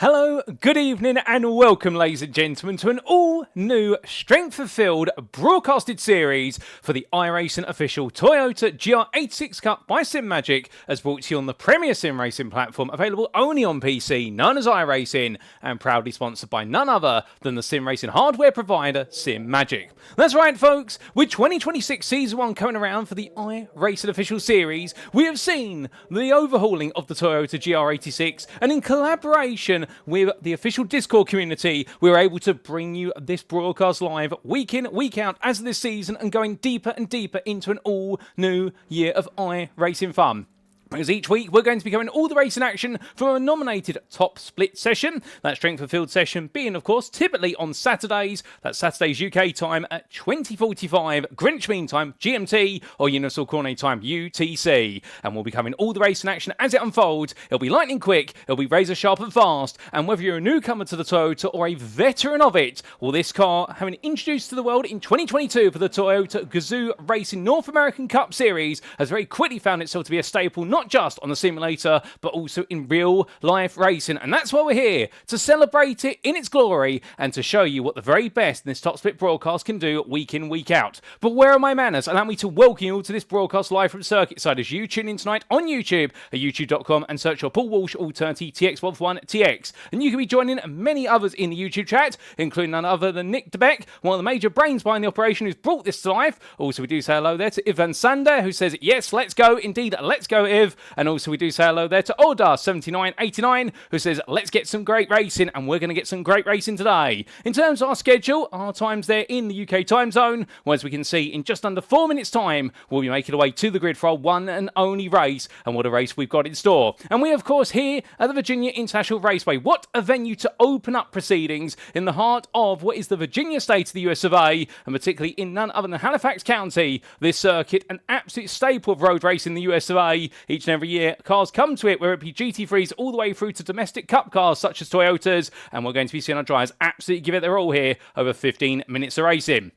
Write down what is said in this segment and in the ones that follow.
Hello, good evening and welcome ladies and gentlemen to an all-new strength-fulfilled broadcasted series for the iRacing official Toyota GR86 Cup by SIMAGIC, as brought to you on the premier sim racing platform available only on PC known as iRacing and proudly sponsored by none other than the sim racing hardware provider SIMAGIC. That's right folks, with 2026 Season 1 coming around for the iRacing official series, we have seen the overhauling of the Toyota GR86 and in collaboration with the official Discord community, we were able to bring you this broadcast live week in, week out as of this season and going deeper and deeper into an all new year of iRacing fun. Because each week we're going to be covering all the racing action from a nominated top split session, that strength of field session being of course typically on Saturdays, that's Saturdays UK time at 20:45, Greenwich Mean Time GMT or Universal Coordinate Time UTC. And we'll be covering all the racing action as it unfolds. It'll be lightning quick, it'll be razor sharp and fast, and whether you're a newcomer to the Toyota or a veteran of it, well, this car having introduced to the world in 2022 for the Toyota Gazoo Racing North American Cup Series has very quickly found itself to be a staple not just on the simulator, but also in real life racing. And that's why we're here, to celebrate it in its glory and to show you what the very best in this top split broadcast can do week in, week out. But where are my manners? Allow me to welcome you all to this broadcast live from Circuit Side as you tune in tonight on YouTube at youtube.com and search for Paul Walsh Alternative TX141TX. And you can be joining many others in the YouTube chat, including none other than Nick DeBeck, one of the major brains behind the operation who's brought this to life. Also, we do say hello there to Ivan Sander, who says, yes, let's go. Indeed, let's go, Iv. And also we do say hello there to Oda7989, who says, let's get some great racing, and we're going to get some great racing today. In terms of our schedule, our times there in the UK time zone, well, as we can see, in just under 4 minutes time, we'll be making our way to the grid for our one and only race, and what a race we've got in store. And we, of course, here at the Virginia International Raceway, what a venue to open up proceedings in the heart of what is the Virginia state of the US of A, and particularly in none other than Halifax County. This circuit, an absolute staple of road racing in the US of A. Each and every year, cars come to it, whether it be GT3s all the way through to domestic cup cars such as Toyotas, and we're going to be seeing our drivers absolutely give it their all here over 15 minutes of racing.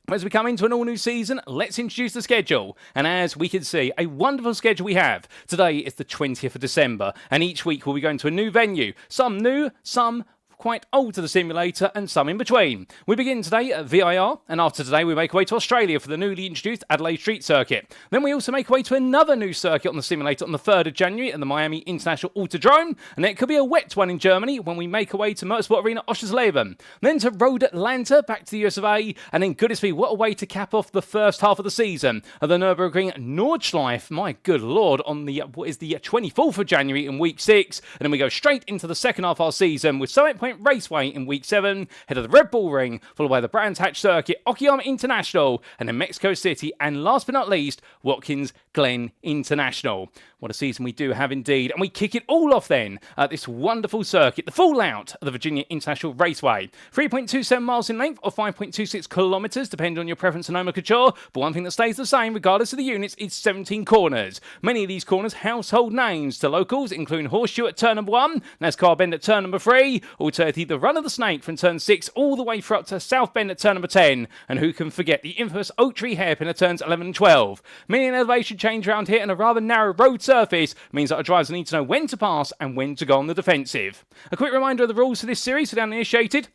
As we come into an all-new season, let's introduce the schedule. And as we can see, a wonderful schedule we have. Today is the 20th of December, and each week we'll be going to a new venue. Some new, some quite old to the simulator, and some in between. We begin today at VIR, and after today we make our way to Australia for the newly introduced Adelaide Street Circuit. Then we also make our way to another new circuit on the simulator on the 3rd of January at the Miami International Autodrome, and it could be a wet one in Germany when we make our way to Motorsport Arena Oschersleben. Then to Road Atlanta, back to the US of A, and then goodness me, what a way to cap off the first half of the season at the Nürburgring Nordschleife, my good lord, on the, what is the 24th of January in week 6, and then we go straight into the second half of our season with Summit Point Raceway in week 7, head of the Red Bull Ring, followed by the Brands Hatch Circuit, Okayama International, and then Mexico City, and last but not least, Watkins Glen International. What a season we do have indeed, and we kick it all off then at this wonderful circuit, the full out of the Virginia International Raceway. 3.27 miles in length or 5.26 kilometres, depending on your preference and nomenclature, but one thing that stays the same regardless of the units is 17 corners. Many of these corners household names to locals, including Horseshoe at turn number 1, NASCAR Bend at turn number 3, alternatively the Run of the Snake from turn 6 all the way through up to South Bend at turn number 10, and who can forget the infamous Oak Tree Hairpin at turns 11 and 12. Many an elevation change around here and a rather narrow road surface means that our drivers need to know when to pass and when to go on the defensive. A quick reminder of the rules for this series for the uninitiated.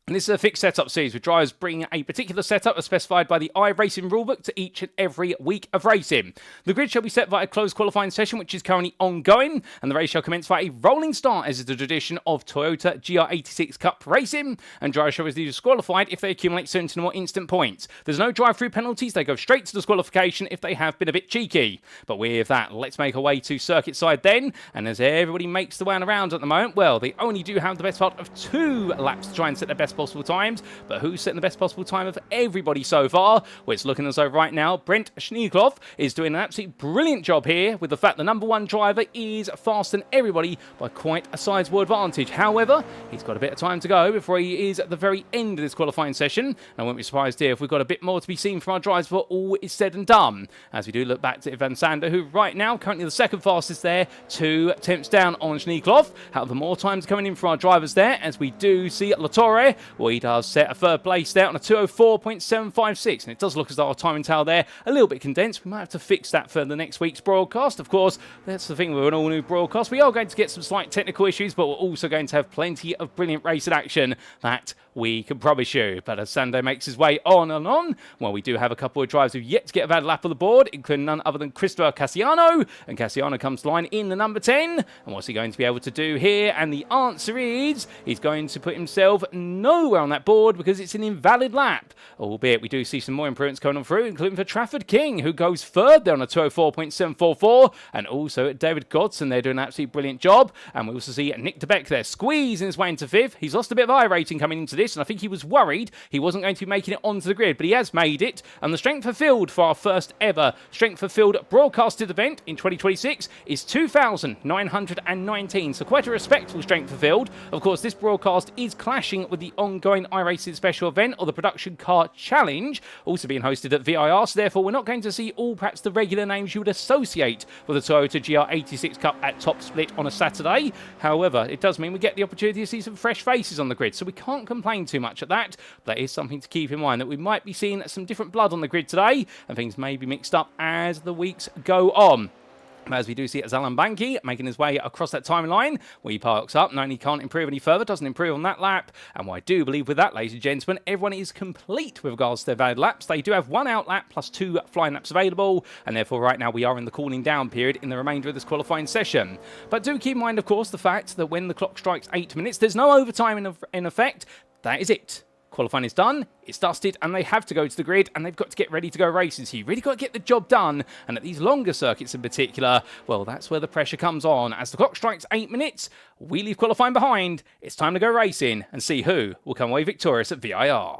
And this is a fixed setup series with drivers bringing a particular setup as specified by the iRacing rulebook to each and every week of racing. The grid shall be set via a closed qualifying session which is currently ongoing, and the race shall commence via a rolling start as is the tradition of Toyota GR86 Cup racing, and drivers shall be disqualified if they accumulate 17 or more instant points. There's no drive-through penalties, they go straight to disqualification if they have been a bit cheeky. But with that, let's make our way to circuit side then, and as everybody makes the way around at the moment, well, they only do have the best part of 2 laps to try and set their best possible times, but who's setting the best possible time of everybody so far? Well, it's looking as though right now Brent Schneekloff is doing an absolutely brilliant job here with the fact the number 1 driver is faster than everybody by quite a sizable advantage. However, he's got a bit of time to go before he is at the very end of this qualifying session, and I won't be surprised here if we've got a bit more to be seen from our drivers before all is said and done. As we do look back to Ivan Sander, who right now currently the second fastest there, 2 attempts down on Schneekloff. However, more times coming in from our drivers there, as we do see Latore Well, he does set a third place there on a 2:04.756, and it does look as though our timing tower there a little bit condensed. We might have to fix that for the next week's broadcast. Of course, that's the thing with an all-new broadcast. We are going to get some slight technical issues, but we're also going to have plenty of brilliant racing action that we can promise you. But as Sunday makes his way on and on, well, we do have a couple of drivers who've yet to get a bad lap of the board, including none other than Christopher Cassiano. And Cassiano comes to line in the number 10. And what's he going to be able to do here? And the answer is he's going to put himself nowhere on that board because it's an invalid lap. Albeit we do see some more improvements coming on through, including for Trafford King, who goes third there on a 2:04.744. And also David Godson there doing an absolutely brilliant job. And we also see Nick DeBeck there squeezing his way into fifth. He's lost a bit of iRacing coming into this, and I think he was worried he wasn't going to be making it onto the grid, but he has made it. And the strength for field for our first ever strength for field broadcasted event in 2026 is 2,919, so quite a respectable strength for field. Of course, this broadcast is clashing with the ongoing iRacing special event, or the Production Car Challenge, also being hosted at VIR, so therefore we're not going to see all perhaps the regular names you would associate with the Toyota GR86 Cup at top split on a Saturday. However, it does mean we get the opportunity to see some fresh faces on the grid, so we can't complain too much at that. But that is something to keep in mind, that we might be seeing some different blood on the grid today, and things may be mixed up as the weeks go on. As we do see Zalan Banki making his way across that timeline, where he parks up, knowing he can't improve any further, doesn't improve on that lap. And what I do believe with that, ladies and gentlemen, everyone is complete with regards to their valid laps. They do have one out lap plus 2 flying laps available, and therefore right now we are in the cooling down period in the remainder of this qualifying session. But do keep in mind, of course, the fact that when the clock strikes 8 minutes, there's no overtime in effect. That is it. Qualifying is done, it's dusted, and they have to go to the grid, and they've got to get ready to go racing. So you've really got to get the job done. And at these longer circuits in particular, well, that's where the pressure comes on. As the clock strikes 8 minutes, we leave qualifying behind. It's time to go racing and see who will come away victorious at VIR.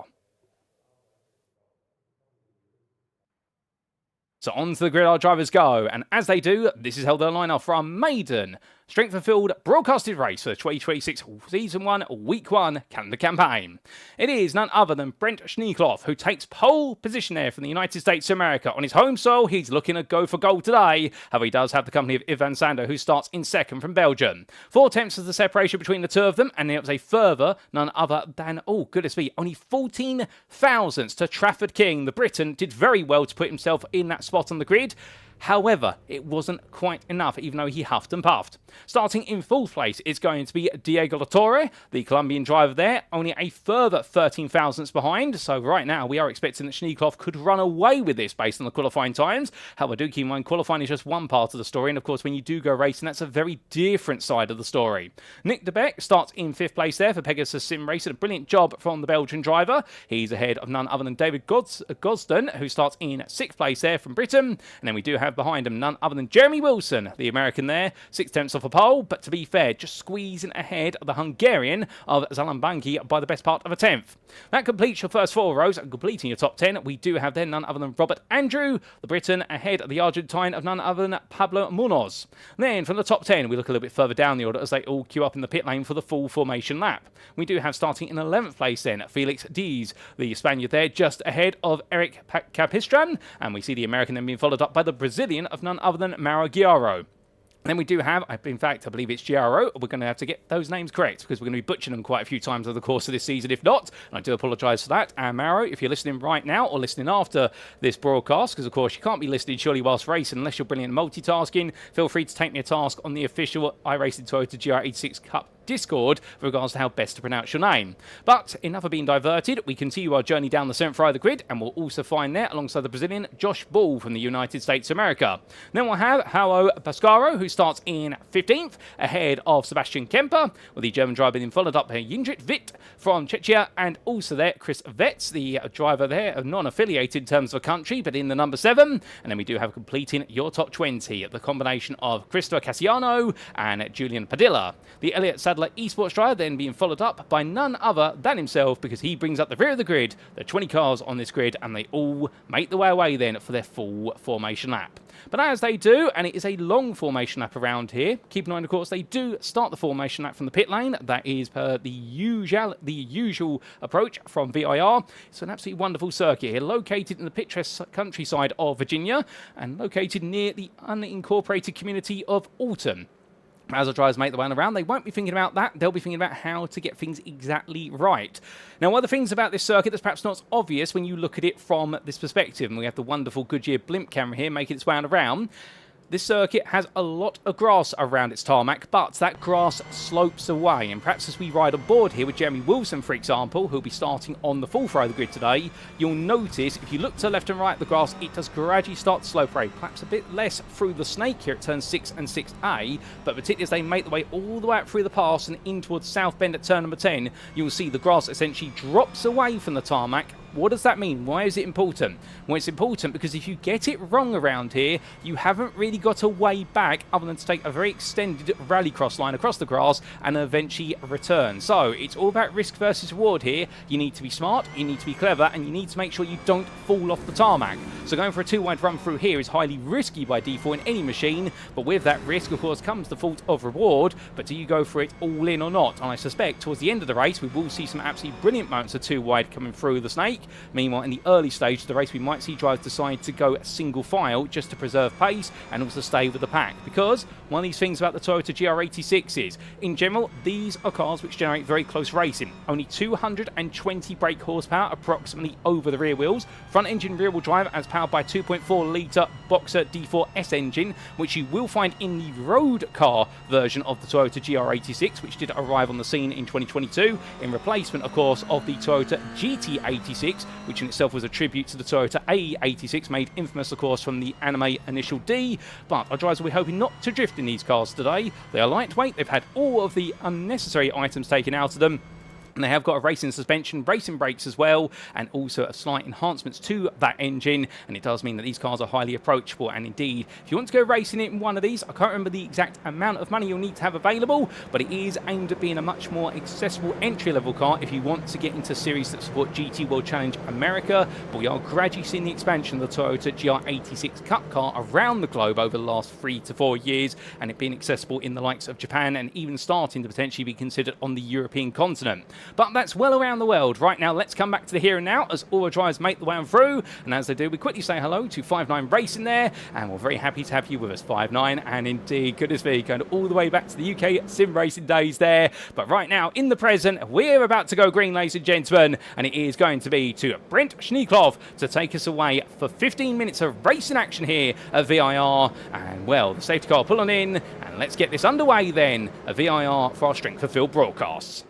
So onto the grid our drivers go, and as they do, this is how they'll line up for our maiden strength and field broadcasted race for the 2026 Season 1 Week 1 Canada campaign. It is none other than Brent Schneekloff who takes pole position there from the United States of America. On his home soil, he's looking to go for gold today. However, he does have the company of Ivan Sander, who starts in second from Belgium. 4 tenths is the separation between the two of them, and it was a further none other than, oh goodness me, only 14 thousandths to Trafford King. The Briton did very well to put himself in that spot on the grid. However, it wasn't quite enough, even though he huffed and puffed. Starting in fourth place, it's going to be Diego Latorre, the Colombian driver there, only a further 13 thousandths behind. So right now, we are expecting that Schneekloff could run away with this based on the qualifying times. However, do keep in mind, qualifying is just one part of the story. And of course, when you do go racing, that's a very different side of the story. Nick DeBeck starts in fifth place there for Pegasus Sim Racing. A brilliant job from the Belgian driver. He's ahead of none other than David Gosden, who starts in sixth place there from Britain. And then we do have behind him none other than Jeremy Wilson, the American there, 6 tenths off a pole, but to be fair, just squeezing ahead of the Hungarian of Zalan Banki by the best part of a tenth. That completes your first 4 rows, and completing your top 10, we do have then none other than Robert Andrew, the Briton, ahead of the Argentine of none other than Pablo Munoz. Then from the top 10, we look a little bit further down the order as they all queue up in the pit lane for the full formation lap. We do have starting in 11th place then, Felix Diaz, the Spaniard there, just ahead of Eric Capistran, and we see the American then being followed up by the Brazilian of none other than Mauro Guiaro. Then we do have, in fact, I believe it's Giaro. We're going to have to get those names correct because we're going to be butchering them quite a few times over the course of this season, if not. And I do apologise for that. And Mauro, if you're listening right now or listening after this broadcast, because of course you can't be listening surely whilst racing unless you're brilliant at multitasking, feel free to take me a task on the official iRacing Toyota GR86 Cup Discord with regards to how best to pronounce your name. But enough of being diverted, we continue our journey down the 7th row of the grid, and we'll also find there, alongside the Brazilian, Josh Ball from the United States of America. Then we'll have Joao Pascaro, who starts in 15th, ahead of Sebastian Kemper, with the German driver being followed up by Jindrit Witt from Czechia, and also there, Chris Vetz, the driver there, non-affiliated in terms of a country, but in the number 7. And then we do have completing your top 20, the combination of Christopher Cassiano and Julian Padilla. The Elliott Sadler esports driver then being followed up by none other than himself, because he brings up the rear of the grid. There are 20 cars on this grid, and they all make the way away then for their full formation lap. But as they do, and it is a long formation lap around here, keep in mind, of course, they do start the formation lap from the pit lane. That is per the usual approach from VIR. It's an absolutely wonderful circuit here, located in the picturesque countryside of Virginia, and located near the unincorporated community of Alton. As our drivers make the way around, they won't be thinking about that. They'll be thinking about how to get things exactly right. Now, one of the things about this circuit that's perhaps not obvious when you look at it from this perspective, and we have the wonderful Goodyear blimp camera here making its way around, this circuit has a lot of grass around its tarmac, but that grass slopes away. And perhaps as we ride on board here with Jeremy Wilson, for example, who'll be starting on the fourth row of the grid today, you'll notice if you look to left and right of the grass, it does gradually start to slope away. Perhaps a bit less through the snake here at turn 6 and 6A, but particularly as they make the way all the way up through the pass and in towards South Bend at turn number 10, you'll see the grass essentially drops away from the tarmac. What does that mean? Why is it important? Well, it's important because if you get it wrong around here, you haven't really got a way back other than to take a very extended rallycross line across the grass and eventually return. So it's all about risk versus reward here. You need to be smart, you need to be clever, and you need to make sure you don't fall off the tarmac. So going for a two-wide run through here is highly risky by default in any machine, but with that risk, of course, comes the fault of reward. But do you go for it all in or not? And I suspect towards the end of the race, we will see some absolutely brilliant moments of two-wide coming through the snake. Meanwhile, in the early stage of the race, we might see drivers decide to go single file just to preserve pace and also stay with the pack. Because one of these things about the Toyota GR86 is, in general, these are cars which generate very close racing. Only 220 brake horsepower approximately over the rear wheels. Front engine rear wheel drive as powered by 2.4 litre Boxer D4S engine, which you will find in the road car version of the Toyota GR86, which did arrive on the scene in 2022, in replacement, of course, of the Toyota GT86, which in itself was a tribute to the Toyota A86, made infamous, of course, from the anime Initial D. But our drivers will be hoping not to drift in these cars today. They are lightweight, they've had all of the unnecessary items taken out of them. And they have got a racing suspension, racing brakes as well, and also a slight enhancements to that engine. And it does mean that these cars are highly approachable. And indeed, if you want to go racing in one of these, I can't remember the exact amount of money you'll need to have available, but it is aimed at being a much more accessible entry-level car if you want to get into series that support GT World Challenge America. But we are gradually seeing the expansion of the Toyota GR86 Cup Car around the globe over the last 3 to 4 years, and it being accessible in the likes of Japan and even starting to potentially be considered on the European continent. But that's well around the world. Right now, let's come back to the here and now as all our drivers make the way on through. And as they do, we quickly say hello to 5-9 Racing there. And we're very happy to have you with us, 5-9. And indeed, goodness me, going all the way back to the UK sim racing days there. But right now, in the present, we're about to go green, ladies and gentlemen. And it is going to be to Brent Schneekloff to take us away for 15 minutes of racing action here at VIR. And well, the safety car pulling in. And let's get this underway then at VIR for our Strength of Field broadcasts.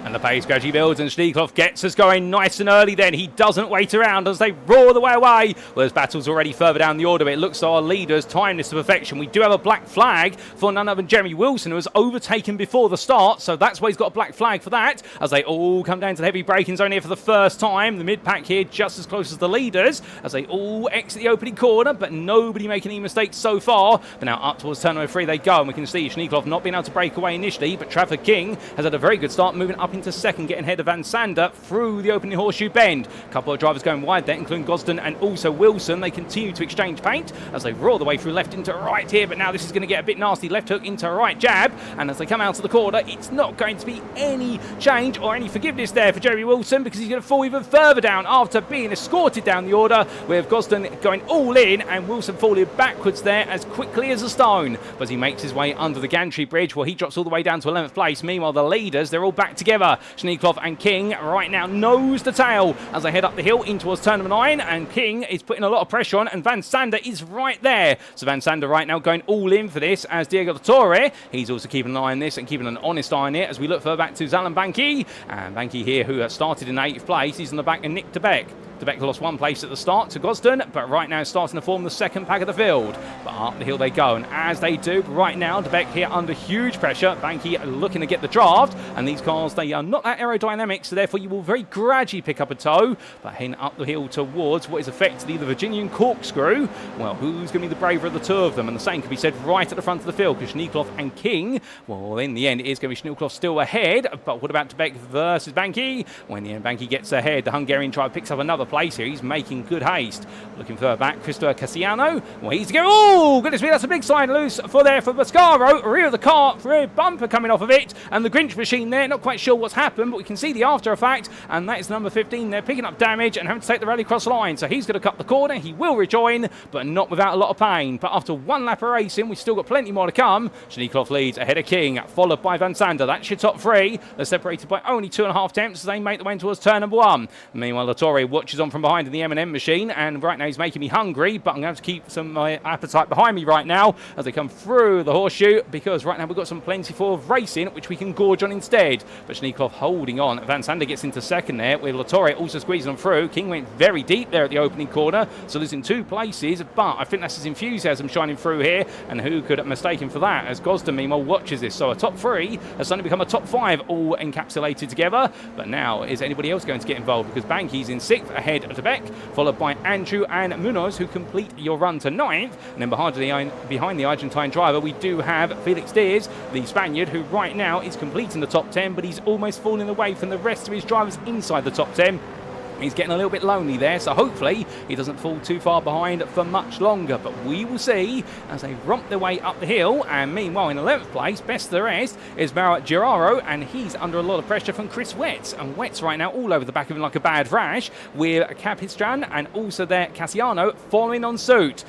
And the pace gradually builds, and Schneekloff gets us going nice and early then. He doesn't wait around as they roar the way away. Well, there's battles already further down the order, but it looks like our leaders time this to perfection. We do have a black flag for none other than Jeremy Wilson, who was overtaken before the start, so that's why he's got a black flag for that, as they all come down to the heavy braking zone here for the first time. The mid-pack here just as close as the leaders, as they all exit the opening corner, but nobody making any mistakes so far. But now up towards turn number 3 they go, and we can see Schneekloff not being able to break away initially, but Trafford King has had a very good start, moving up into second, getting ahead of Van Sander through the opening horseshoe bend. A couple of drivers going wide there, including Gosden and also Wilson. They continue to exchange paint as they roar the way through left into right here, but now this is going to get a bit nasty. Left hook into right jab, and as they come out of the corner, it's not going to be any change or any forgiveness there for Jeremy Wilson, because he's going to fall even further down after being escorted down the order, with Gosden going all in and Wilson falling backwards there as quickly as a stone. But he makes his way under the gantry bridge, where he drops all the way down to 11th place. Meanwhile, the leaders, they're all back together. Schneekloff and King right now nose to tail as they head up the hill in towards turn number 9, and King is putting a lot of pressure on, and Van Sander is right there. So Van Sander right now going all in for this, as Diego Torre, he's also keeping an eye on this and keeping an honest eye on it as we look further back to Zalan Banki. And Banki here, who started in 8th place, he's on the back of Nick de Beck. De Beck lost 1 place at the start to Gosden, but right now starting to form the second pack of the field. But up the hill they go, and as they do, right now, De Beck here under huge pressure. Banki looking to get the draft, and these cars, they are not that aerodynamic, so therefore you will very gradually pick up a tow. But heading up the hill towards what is effectively the Virginian corkscrew, well, who's going to be the braver of the two of them? And the same can be said right at the front of the field, because Schneekloff and King, well, in the end, it is going to be Schneekloff still ahead. But what about De Beck versus Banki? When the end Banki gets ahead, the Hungarian driver picks up another place here. He's making good haste. Looking further back, Christopher Cassiano. Well, he's going, oh, goodness me, that's a big sign loose for Boscaro. Rear of the car, rear bumper coming off of it, and the Grinch machine there, not quite sure what's happened, but we can see the after effect, and that is number 15 there, picking up damage and having to take the rallycross line. So he's going to cut the corner. He will rejoin, but not without a lot of pain. But after one lap of racing, we've still got plenty more to come. Schneekloff leads ahead of King, followed by Van Sander. That's your top three. They're separated by only 2.5 tenths as they make the way towards turn number 1. Meanwhile, Latore watches on from behind in the M&M machine, and right now he's making me hungry, but I'm going to have to keep some of my appetite behind me right now as they come through the horseshoe, because right now we've got some plentiful of racing which we can gorge on instead. But Schneekloff holding on. Van Sander gets into second there, with Latore also squeezing on through. King went very deep there at the opening corner, so losing 2 places, but I think that's his enthusiasm shining through here, and who could have mistaken for that, as Gosden meanwhile watches this. So a top 3 has suddenly become a top 5, all encapsulated together. But now, is anybody else going to get involved? Because Banky's in 6th ahead of Debec, followed by Andrew and Munoz, who complete your run to 9th. And then behind the Argentine driver, we do have Felix Diaz, the Spaniard, who right now is completing the top 10, but he's almost falling away from the rest of his drivers inside the top 10. He's getting a little bit lonely there, so hopefully he doesn't fall too far behind for much longer. But we will see as they romp their way up the hill. And meanwhile, in 11th place, best of the rest, is Marat Giraro, and he's under a lot of pressure from Chris Wetz. And Wetz right now all over the back of him like a bad rash, with Capistran and also there Cassiano following on suit.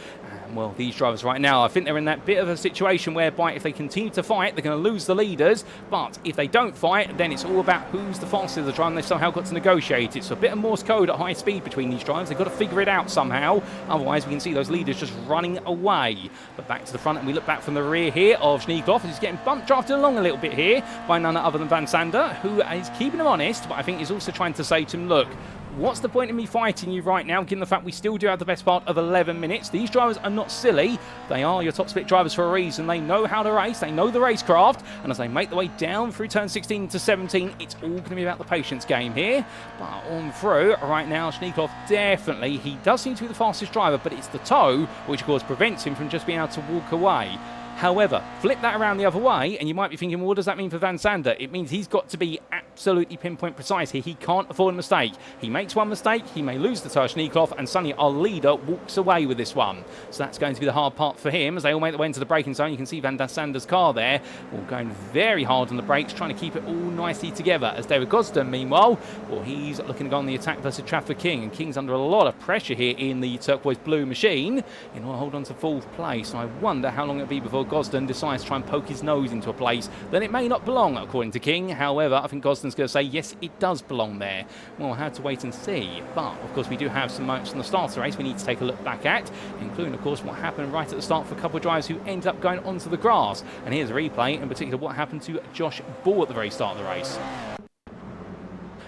Well, these drivers right now, I think they're in that bit of a situation whereby if they continue to fight, they're going to lose the leaders. But if they don't fight, then it's all about who's the fastest of the driver, and they've somehow got to negotiate it. So a bit of Morse code at high speed between these drivers. They've got to figure it out somehow. Otherwise, we can see those leaders just running away. But back to the front, and we look back from the rear here of Schneekloff. He's getting bumped, drafted along a little bit here by none other than Van Sander, who is keeping him honest, but I think he's also trying to say to him, look, what's the point in me fighting you right now, given the fact we still do have the best part of 11 minutes? These drivers are not silly. They are your top split drivers for a reason. They know how to race. They know the racecraft. And as they make their way down through turn 16 to 17, it's all going to be about the patience game here. But on through, right now, Schneekloff definitely, he does seem to be the fastest driver, but it's the toe, which of course prevents him from just being able to walk away. However, flip that around the other way, and you might be thinking, well, what does that mean for Van Sander? It means he's got to be absolutely pinpoint precise here. He can't afford a mistake. He makes one mistake, he may lose the to Schneekloff, and suddenly our leader walks away with this one. So that's going to be the hard part for him as they all make their way into the braking zone. You can see Van Sander's car there, all going very hard on the brakes, trying to keep it all nicely together. As David Gosden, meanwhile, well, he's looking to go on the attack versus Trafford King, and King's under a lot of pressure here in the turquoise blue machine in order to hold on to 4th place. And I wonder how long it'll be before Gosden decides to try and poke his nose into a place that it may not belong, according to King. However, I think Gosden's going to say, yes, it does belong there. Well, we'll have to wait and see. But, of course, we do have some moments from the start of the race we need to take a look back at, including, of course, what happened right at the start for a couple of drivers who ended up going onto the grass. And here's a replay, in particular, what happened to Josh Ball at the very start of the race.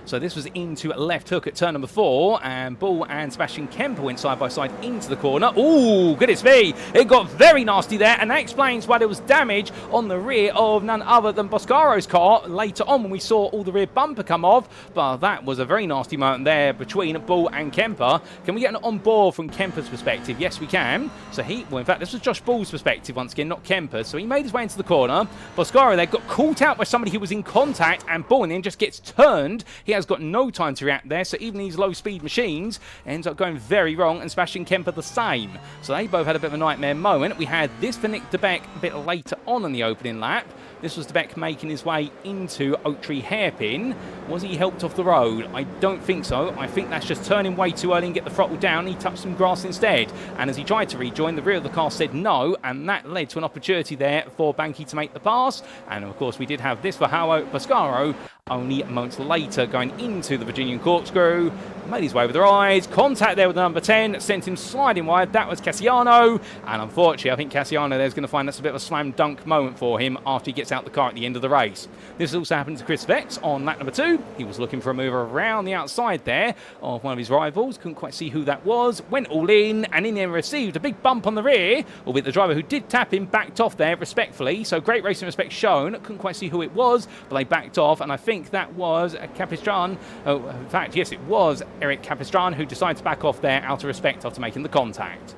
So this was into left hook at turn number 4, and Bull and Sebastian Kemper went side by side into the corner. Ooh, goodness me, it got very nasty there, and that explains why there was damage on the rear of none other than Boscaro's car later on when we saw all the rear bumper come off. But that was a very nasty moment there between Bull and Kemper. Can we get an on board from Kemper's perspective? Yes, we can. So well, in fact, this was Josh Bull's perspective once again, not Kemper's. So he made his way into the corner. Boscaro there got caught out by somebody who was in contact, and Bull then just gets turned. He has got no time to react there, so even these low-speed machines ends up going very wrong, and Sebastian Kemper the same. So they both had a bit of a nightmare moment. We had this for Nick de Beck a bit later on in the opening lap. This was de Beck making his way into Oak Tree Hairpin. Was he helped off the road? I don't think so. I think that's just turning way too early and get the throttle down. He touched some grass instead. And as he tried to rejoin, the rear of the car said no, and that led to an opportunity there for Banky to make the pass. And of course, we did have this for Howard Boscaro only moments later, going into the Virginian corkscrew. Made his way with the eyes. Contact there with the number 10. Sent him sliding wide. That was Cassiano. And unfortunately, I think Cassiano there's going to find that's a bit of a slam dunk moment for him after he gets out the car at the end of the race. This also happened to Chris Vex on lap number 2. He was looking for a move around the outside there of one of his rivals. Couldn't quite see who that was. Went all in, and in there received a big bump on the rear, albeit the driver who did tap him backed off there respectfully. So great racing respect shown. Couldn't quite see who it was, but they backed off, and I think that was Capistran. Oh, in fact, yes, it was Eric Capistran who decided to back off there out of respect after making the contact.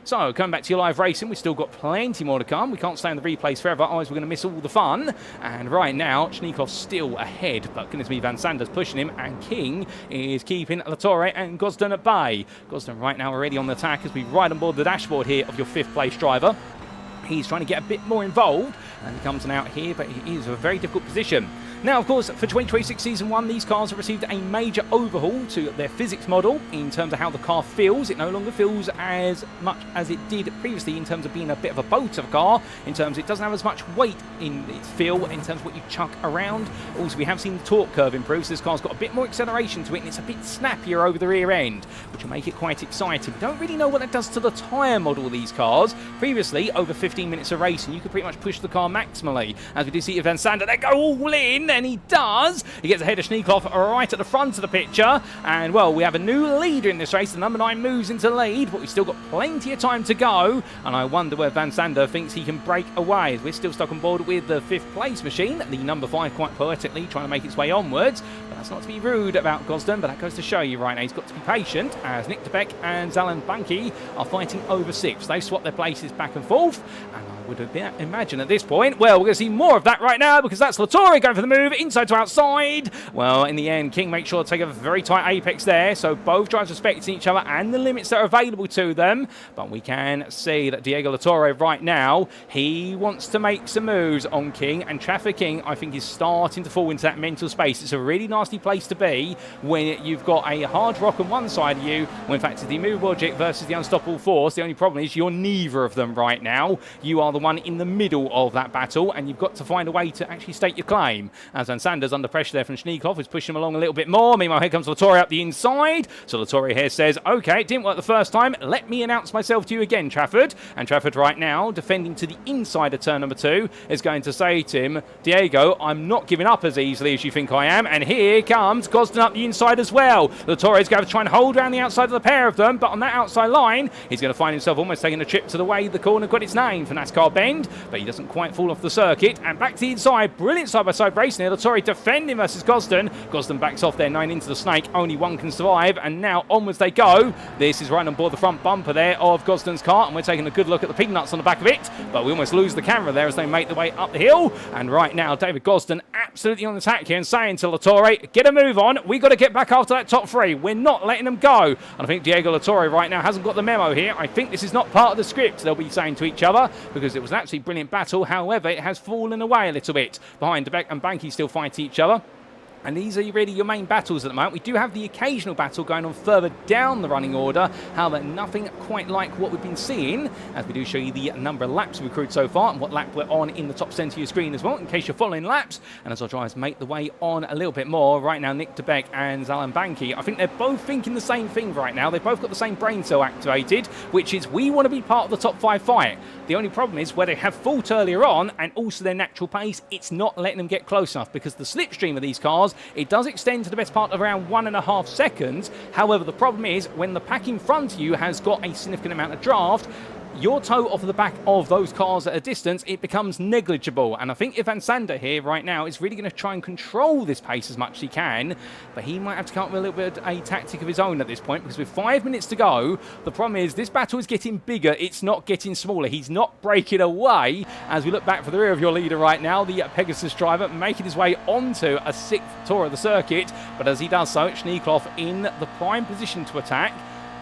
So, coming back to your live racing, we've still got plenty more to come. We can't stay on the replays forever, otherwise we're going to miss all the fun. And right now, Schneekloff's still ahead, but goodness me, Van Sander's pushing him, and King is keeping Latore and Gosden at bay. Gosden right now already on the attack as we ride on board the dashboard here of your 5th place driver. He's trying to get a bit more involved, and he comes out here, but he is in a very difficult position. Now, of course, for 2026 Season 1, these cars have received a major overhaul to their physics model in terms of how the car feels. It no longer feels as much as it did previously in terms of being a bit of a boat of a car, in terms it doesn't have as much weight in its feel, in terms of what you chuck around. Also, we have seen the torque curve improve, so this car's got a bit more acceleration to it, and it's a bit snappier over the rear end, which will make it quite exciting. We don't really know what that does to the tyre model of these cars. Previously, over 15 minutes of racing, you could pretty much push the car maximally. As we do see Van Sander, they go all in, and he does. He gets ahead of Schneekloff right at the front of the picture. And, well, we have a new leader in this race. The number 9 moves into lead, but we've still got plenty of time to go. And I wonder where Van Sander thinks he can break away. We're still stuck on board with the 5th place machine. The number 5 quite poetically trying to make its way onwards. But that's not to be rude about Gosden, but that goes to show you right now he's got to be patient as Nick de Beck and Zalon Banki are fighting over 6th. They swap their places back and forth. And would imagine at this point, well, we're going to see more of that right now because that's Latore going for the move inside to outside. Well, in the end, King makes sure to take a very tight apex there, so both drivers respecting each other and the limits that are available to them. But we can see that Diego Latore right now, he wants to make some moves on King, and Trafficking, I think, is starting to fall into that mental space. It's a really nasty place to be when you've got a hard rock on one side of you, when in fact it's the immovable object versus the unstoppable force. The only problem is you're neither of them right now. You are the one in the middle of that battle, and you've got to find a way to actually state your claim. As Van Sander's under pressure there from Schneekloff, is pushing him along a little bit more. Meanwhile, here comes Latore up the inside. So Latore here says, okay, it didn't work the first time. Let me announce myself to you again, Trafford. And Trafford right now, defending to the inside of turn number 2, is going to say to him, Diego, I'm not giving up as easily as you think I am. And here comes Gosden up the inside as well. Latore is going to try and hold around the outside of the pair of them, but on that outside line, he's going to find himself almost taking a trip to the way the corner got its name for NASCAR Bend. But he doesn't quite fall off the circuit. And back to the inside. Brilliant side-by-side racing here. Latore defending versus Gosden. Gosden backs off there, 9 into the snake. Only one can survive. And now onwards they go. This is right on board the front bumper there of Gosden's car. And we're taking a good look at the pig nuts on the back of it. But we almost lose the camera there as they make their way up the hill. And right now, David Gosden absolutely on attack here and saying to Latore, get a move on. We've got to get back after that top 3. We're not letting them go. And I think Diego Latore right now hasn't got the memo here. I think this is not part of the script they'll be saying to each other, because it was an absolutely brilliant battle. However, it has fallen away a little bit behind De Beck and Banky still fighting each other. And these are really your main battles at the moment. We do have the occasional battle going on further down the running order. However, nothing quite like what we've been seeing, as we do show you the number of laps we've accrued so far and what lap we're on in the top centre of your screen as well, in case you're following laps. And as our drivers make the way on a little bit more, right now Nick de Beck and Zalon Banki, I think they're both thinking the same thing right now. They've both got the same brain cell activated, which is we want to be part of the top 5 fight. The only problem is where they have fault earlier on and also their natural pace, it's not letting them get close enough, because the slipstream of these cars, it does extend to the best part of around 1.5 seconds. However, the problem is when the pack in front of you has got a significant amount of draft, your toe off the back of those cars at a distance, it becomes negligible. And I think if Van Sander here right now is really going to try and control this pace as much as he can, but he might have to come up with a little bit of a tactic of his own at this point, because with 5 minutes to go, the problem is this battle is getting bigger, it's not getting smaller. He's not breaking away. As we look back for the rear of your leader right now, the Pegasus driver making his way onto a 6th tour of the circuit, but as he does so, Schneekloff in the prime position to attack.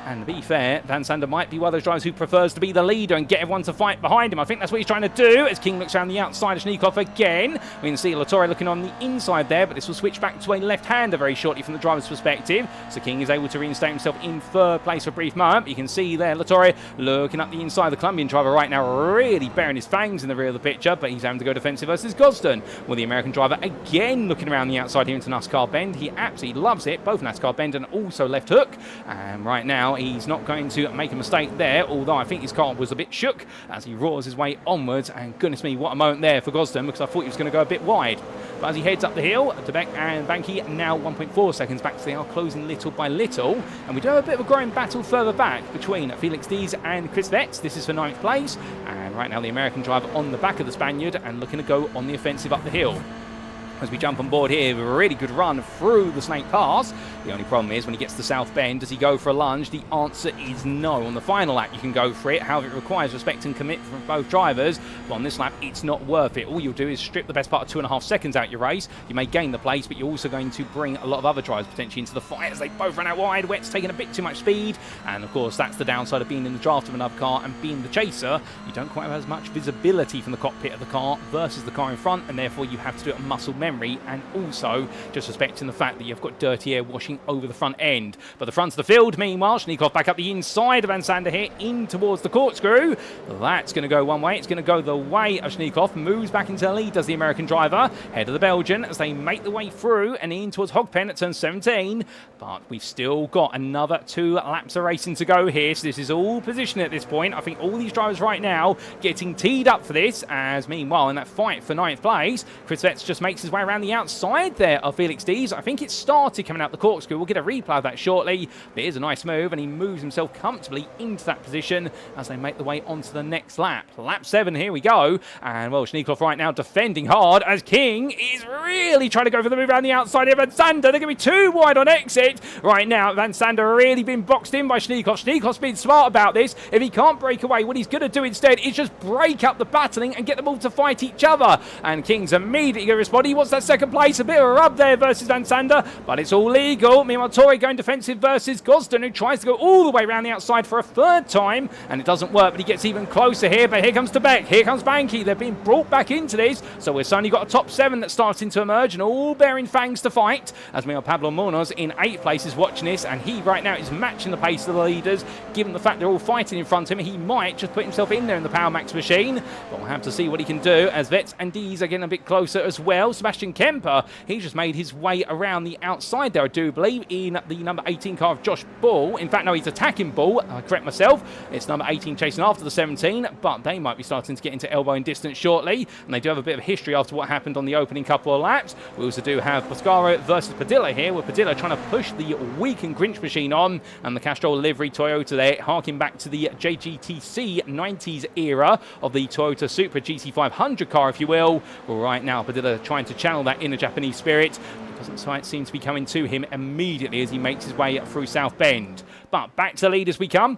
And to be fair, Van Sander might be one of those drivers who prefers to be the leader and get everyone to fight behind him. I think that's what he's trying to do as King looks around the outside of Schneekloff again. We can see Latore looking on the inside there, but this will switch back to a left-hander very shortly from the driver's perspective. So King is able to reinstate himself in 3rd place for a brief moment. You can see there Latore looking up the inside. The Colombian driver right now really bearing his fangs in the rear of the picture, but he's having to go defensive versus Gosden. Well, the American driver again looking around the outside here into NASCAR Bend. He absolutely loves it, both NASCAR Bend and also left hook. And right now, he's not going to make a mistake there, although I think his car was a bit shook as he roars his way onwards. And goodness me, what a moment there for Gosden, because I thought he was going to go a bit wide. But as he heads up the hill, De Beck and Banki now 1.4 seconds back, so they are closing little by little. And we do have a bit of a growing battle further back between Felix Dees and Chris Vetz. This is for 9th place. And right now the American driver on the back of the Spaniard and looking to go on the offensive up the hill. as we jump on board here. A really good run through the Snake Pass. The only problem is when he gets to South Bend, does he go for a lunge? The answer is no. On the final lap, you can go for it. However, it requires respect and commit from both drivers. But on this lap, it's not worth it. All you'll do is strip the best part of 2.5 seconds out your race. You may gain the place, but you're also going to bring a lot of other drivers potentially into the fight as they both run out wide. Wet's taking a bit too much speed. And of course, that's the downside of being in the draft of another car and being the chaser. You don't quite have as much visibility from the cockpit of the car versus the car in front, and therefore you have to do it on muscle memory, and also just respecting the fact that you've got dirty air washing over the front end. But the front of the field, meanwhile, Schneekopf back up the inside of Van Sander here, in towards the corkscrew. That's going to go one way. It's going to go the way of Schneekopf. Moves back into the lead, does the American driver. Head of the Belgian as they make the way through and in towards Hogpen at turn 17. But we've still got another 2 laps of racing to go here. So this is all position at this point. I think all these drivers right now getting teed up for this, as meanwhile in that fight for 9th place, Chris Vetz just makes his way around the outside there of Felix Dees. I think it started coming out the corkscrew. We'll get a replay of that shortly. But here's a nice move, and he moves himself comfortably into that position as they make the way onto the next lap. Lap 7, here we go. And well, Schneekopf right now defending hard as King is really trying to go for the move around the outside here. Van Sander, they're going to be too wide on exit. Right now, Van Sander really been boxed in by Schneekopf. Schneekopf's been smart about this. If he can't break away, what he's going to do instead is just break up the battling and get them all to fight each other. And King's immediately going to respond. He wants that second place. A bit of a rub there versus Van Sander, but it's all legal. Meanwhile, Torre going defensive versus Gosden, who tries to go all the way around the outside for a 3rd time, and it doesn't work, but he gets even closer here. But here comes De Beck, here comes Banky. They're being brought back into this, so we've suddenly got a top 7 that's starting to emerge, and all bearing fangs to fight. As meanwhile, Pablo Munoz in 8th place is watching this, and he right now is matching the pace of the leaders. Given the fact they're all fighting in front of him, he might just put himself in there in the Power Max machine, but we'll have to see what he can do as Vetz and Dees are getting a bit closer as well. Sebastian Kemper, he's just made his way around the outside there, I do believe, in the number 18 car of Josh Bull. In fact, no, he's attacking Bull. I correct myself. It's number 18 chasing after the 17, but they might be starting to get into elbowing distance shortly, and they do have a bit of history after what happened on the opening couple of laps. We also do have Pascaro versus Padilla here, with Padilla trying to push the weakened Grinch machine on, and the Castrol livery Toyota there, harking back to the JGTC 90s era of the Toyota Supra GT500 car, if you will. Well, right now, Padilla trying to channel that inner Japanese spirit. Doesn't seem to be coming to him immediately as he makes his way through South Bend. But back to the lead as we come.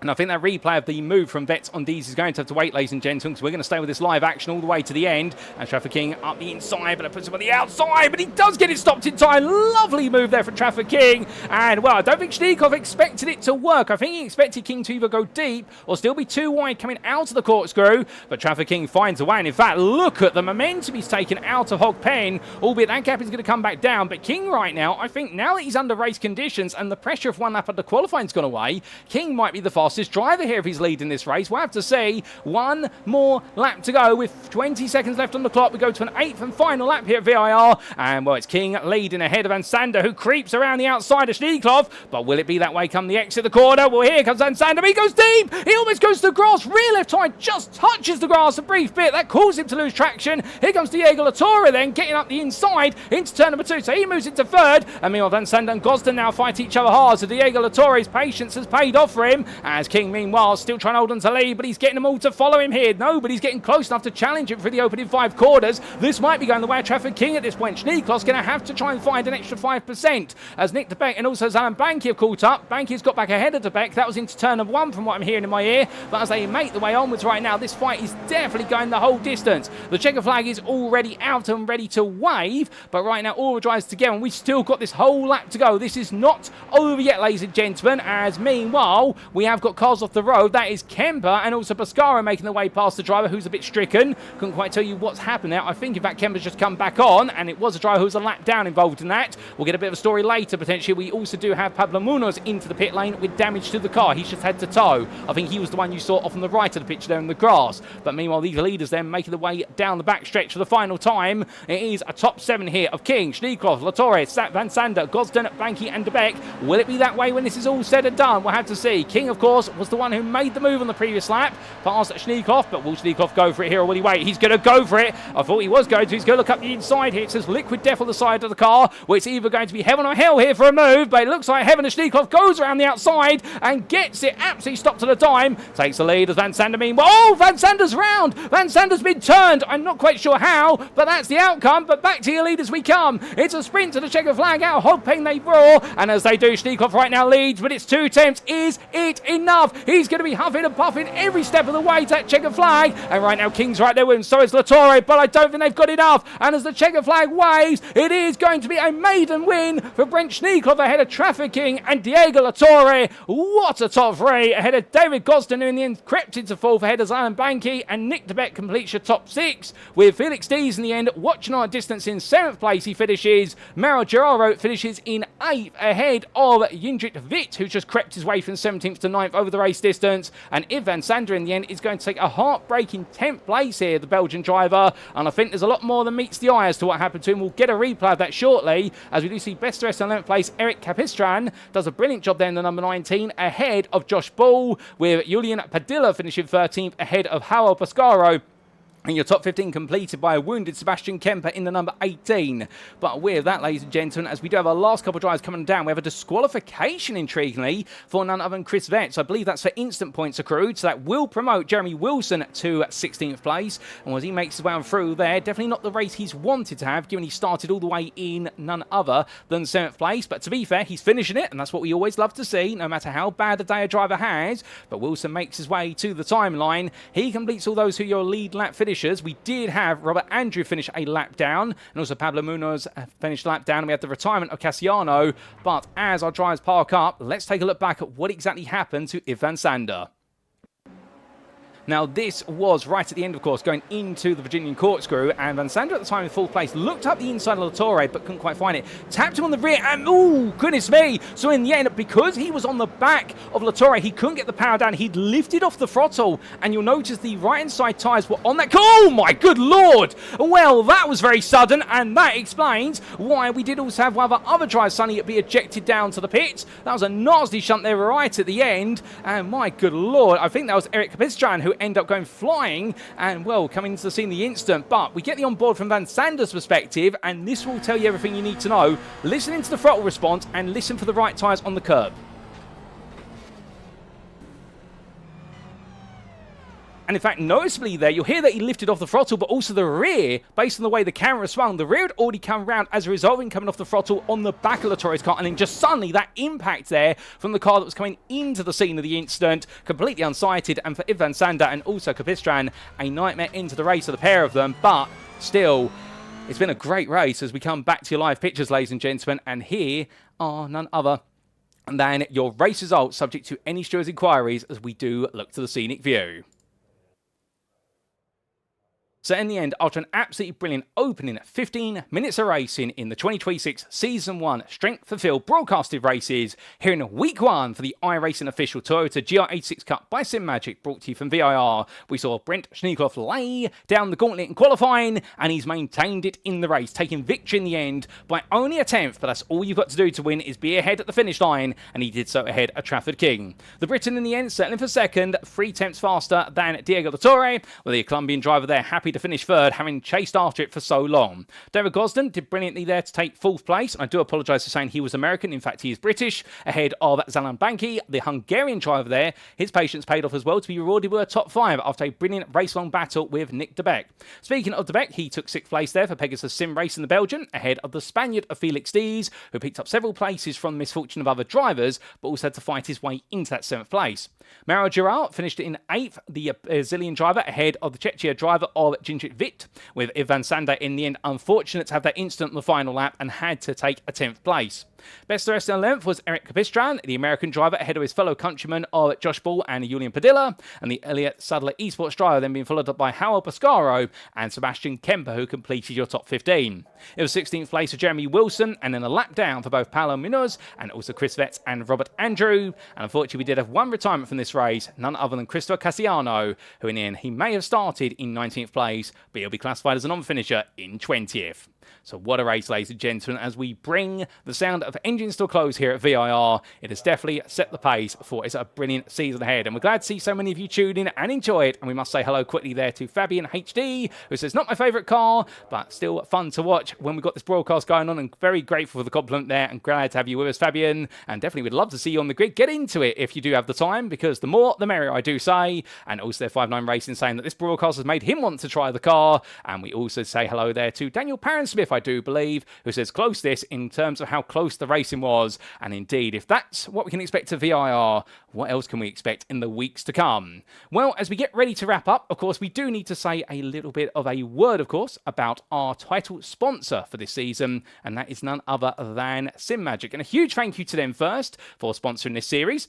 And I think that replay of the move from Vetz on Dees is going to have to wait, ladies and gentlemen, because we're going to stay with this live action all the way to the end. And Traffic King up the inside, but it puts him on the outside, but he does get it stopped in time. Lovely move there from Traffic King. And, well, I don't think Schneekopf expected it to work. I think he expected King to either go deep or still be too wide coming out of the corkscrew. But Traffic King finds a way. And, in fact, look at the momentum he's taken out of Hog Pen, albeit that gap is going to come back down. But King right now, I think now that he's under race conditions and the pressure of one lap at the qualifying's gone away, King might be the fastest driver here if he's leading this race. We'll have to see. One more lap to go with 20 seconds left on the clock. We go to an 8th and final lap here at VIR. And, well, it's King leading ahead of Van Sander, who creeps around the outside of Schneekopf. But will it be that way come the exit of the corner? Well, here comes Van Sander. He goes deep. He almost goes to the grass. Rear left tire just touches the grass a brief bit. That caused him to lose traction. Here comes Diego Latorre then getting up the inside into turn number 2. So he moves into 3rd. And meanwhile, Van Sander and Gosden now fight each other hard. So Diego Latorre's patience has paid off for him, as King meanwhile still trying to hold on to lead, but he's getting them all to follow him here. Nobody's getting close enough to challenge him for the opening 5 quarters. This might be going the way of Traffic King at this point. Schneekopf's going to have to try and find an extra 5%, as Nick De Beck and also Alan Banky have caught up. Banky's got back ahead of De Beck. That was into turn of 1 from what I'm hearing in my ear, but as they make the way onwards right now, this fight is definitely going the whole distance. The checker flag is already out and ready to wave, but right now all the drives together, and we've still got this whole lap to go. This is not over yet, ladies and gentlemen, as meanwhile we have got cars off the road. That is Kemper and also Pascaro making their way past the driver, who's a bit stricken. Couldn't quite tell you what's happened there. I think in fact Kemper's just come back on, and it was a driver who was a lap down involved in that. We'll get a bit of a story later potentially. We also do have Pablo Munoz into the pit lane with damage to the car. He's just had to tow. I think he was the one you saw off on the right of the picture there in the grass. But meanwhile, these leaders then making the way down the back stretch for the final time. It is a top 7 here of King, Schneekopf, Latorre, Van Sander, Gosden, Banky and De Beck. Will it be that way when this is all said and done? We'll have to see. King, of course, course, was the one who made the move on the previous lap, past Schneekopf, but will Schneekopf go for it here or will he wait? He's going to go for it. I thought he was going to. He's going to look up the inside here. It says liquid death on the side of the car, well, it's either going to be heaven or hell here for a move, but it looks like heaven. As Schneekopf goes around the outside and gets it absolutely stopped to the dime, takes the lead as Van Sander meanwhile. Oh, Van Sander's round. Van Sander's been turned. I'm not quite sure how, but that's the outcome. But back to your lead as we come. It's a sprint to the checkered flag. Out Hogpen they roar, and as they do, Schneekopf right now leads, but it's 2 attempts. Is it enough? He's going to be huffing and puffing every step of the way to that checkered flag, and right now King's right there with him, so is Latore, but I don't think they've got enough, and as the checkered flag waves, it is going to be a maiden win for Brent Schneekopf ahead of Traffic King and Diego Latore. What a top three, ahead of David Gosden, who in the end crept into fourth, ahead of Alan Banky, and Nick DeBeck completes your top 6, with Felix Dees in the end watching on a distance in 7th place. He finishes. Mauro Geraro finishes in 8th, ahead of Jindrik Witt, who just crept his way from 17th to 9th over the race distance, and Yves Van Sander in the end is going to take a heartbreaking 10th place here, the Belgian driver, and I think there's a lot more than meets the eye as to what happened to him. We'll get a replay of that shortly, as we do see best rest in 11th place. Eric Capistran does a brilliant job there in the number 19, ahead of Josh Ball, with Julian Padilla finishing 13th, ahead of Howell Pascaro. And your top 15 completed by a wounded Sebastian Kemper in the number 18. But with that, ladies and gentlemen, as we do have our last couple of drives coming down, we have a disqualification, intriguingly, for none other than Chris Vetz. I believe that's for instant points accrued, so that will promote Jeremy Wilson to 16th place. And as he makes his way on through there, definitely not the race he's wanted to have, given he started all the way in none other than 7th place. But to be fair, he's finishing it, and that's what we always love to see, no matter how bad a day a driver has. But Wilson makes his way to the timeline. He completes all those who your lead lap finishers. We did have Robert Andrew finish a lap down, and also Pablo Munoz finished lap down, and we had the retirement of Cassiano. But as our drivers park up, let's take a look back at what exactly happened to Yves Van Sander. Now, this was right at the end, of course, going into the Virginian corkscrew, and Van Sander at the time in 4th place looked up the inside of Latore, but couldn't quite find it. Tapped him on the rear, and oh, goodness me. So in the end, because he was on the back of Latore, he couldn't get the power down. He'd lifted off the throttle, and you'll notice the right-hand side tyres were on that. Oh, my good Lord. Well, that was very sudden, and that explains why we did also have one of our other drivers, Sonny, be ejected down to the pits. That was a nasty shunt there right at the end, and my good Lord, I think that was Eric Capistran who ended up going flying and, well, coming into the scene the instant. But we get the onboard from Van Sander's perspective, and this will tell you everything you need to know. Listen into the throttle response and listen for the right tyres on the curb. And in fact, noticeably there, you'll hear that he lifted off the throttle, but also the rear, based on the way the camera swung, the rear had already come round as a result of him coming off the throttle on the back of Latore's car, and then just suddenly that impact there from the car that was coming into the scene of the incident, completely unsighted, and for Yves Van Sander and also Capistran, a nightmare into the race of the pair of them. But still, it's been a great race as we come back to your live pictures, ladies and gentlemen, and here are none other than your race results, subject to any stewards' inquiries, as we do look to the scenic view. So in the end, after an absolutely brilliant opening 15 minutes of racing in the 2026 Season 1 Strength for Field broadcasted races, here in Week 1 for the iRacing official Toyota GR86 Cup by SIMAGIC, brought to you from VIR, we saw Brent Schneekopf lay down the gauntlet in qualifying, and he's maintained it in the race, taking victory in the end by only a 10th, but that's all you've got to do to win is be ahead at the finish line, and he did so ahead of Trafford King. The Briton in the end settling for second, 3 tenths faster than Diego Latore, with the Colombian driver there happy to finish third, having chased after it for so long. David Gosden did brilliantly there to take 4th place. I do apologise for saying he was American. In fact, he is British, ahead of Zalan Banki, the Hungarian driver there. His patience paid off as well to be rewarded with a top 5 after a brilliant race-long battle with Nick DeBeck. Speaking of DeBeck, he took 6th place there for Pegasus Sim Racing the Belgian, ahead of the Spaniard of Felix Dees, who picked up several places from the misfortune of other drivers, but also had to fight his way into that 7th place. Mauro Gerard finished in 8th, the Brazilian driver, ahead of the Czechia driver of Jindrik Witt, with Yves Van Sander in the end unfortunate to have that incident in the final lap and had to take a 10th place. Best of the rest in the 11th was Eric Capistran, the American driver, ahead of his fellow countrymen of Josh Ball and Julian Padilla, and the Elliott Sadler Esports driver then being followed up by Howell Pascaro and Sebastian Kemper, who completed your top 15. It was 16th place for Jeremy Wilson, and then a lap down for both Paolo Munoz and also Chris Vetz and Robert Andrew. And unfortunately, we did have one retirement from this race, none other than Christopher Cassiano, who in the end, he may have started in 19th place, but he'll be classified as a non-finisher in 20th. So what a race, ladies and gentlemen, as we bring the sound of of engines still closed here at VIR, it has definitely set the pace for it's a brilliant season ahead. And we're glad to see so many of you tune in and enjoy it. And we must say hello quickly there to Fabian HD, who says, not my favourite car, but still fun to watch when we've got this broadcast going on. And very grateful for the compliment there, and glad to have you with us, Fabian. And definitely would love to see you on the grid. Get into it if you do have the time, because the more the merrier, I do say. And also 59 Racing saying that this broadcast has made him want to try the car. And we also say hello there to Daniel Parensmith, I do believe, who says close this in terms of how close the racing was. And indeed, if that's what we can expect to VIR, what else can we expect in the weeks to come? Well, as we get ready to wrap up, of course, we do need to say a little bit of a word, of course, about our title sponsor for this season, and that is none other than SIMAGIC. And a huge thank you to them first for sponsoring this series.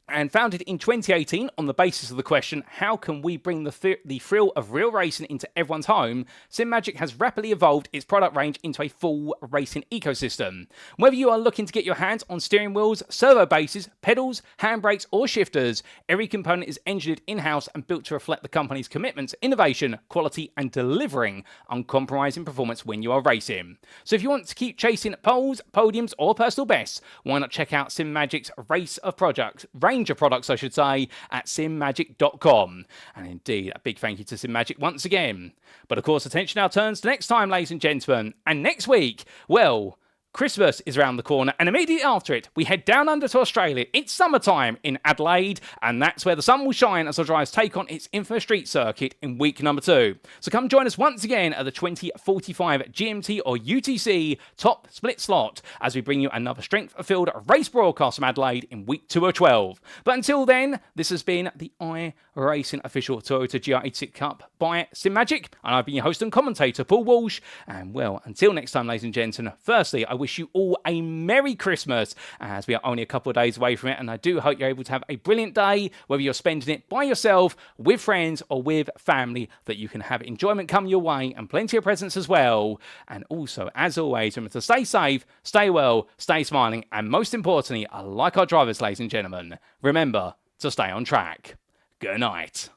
And founded in 2018 on the basis of the question, how can we bring the thrill of real racing into everyone's home, SIMAGIC has rapidly evolved its product range into a full racing ecosystem. Whether you are looking to get your hands on steering wheels, servo bases, pedals, handbrakes or shifters, every component is engineered in-house and built to reflect the company's commitment to innovation, quality and delivering uncompromising performance when you are racing. So if you want to keep chasing poles, podiums or personal bests, why not check out SIMAGIC's range of products, I should say, at simagic.com. And indeed, a big thank you to SIMAGIC once again. But of course, attention now turns to next time, ladies and gentlemen. And next week, well, Christmas is around the corner, and immediately after it, we head down under to Australia. It's summertime in Adelaide, and that's where the sun will shine as our drivers take on its infamous street circuit in week number 2. So come join us once again at the 2045 GMT or UTC top split slot as we bring you another strength-filled race broadcast from Adelaide in week 2 of 12. But until then, this has been the iRacing official Toyota GR86 Cup by SIMAGIC, and I've been your host and commentator, Paul Walsh. And well, until next time, ladies and gentlemen, firstly, I wish you all a Merry Christmas, as we are only a couple of days away from it, and I do hope you're able to have a brilliant day, whether you're spending it by yourself, with friends, or with family, that you can have enjoyment come your way, and plenty of presents as well. And also, as always, remember to stay safe, stay well, stay smiling, and most importantly, like our drivers, ladies and gentlemen, remember to stay on track. Good night.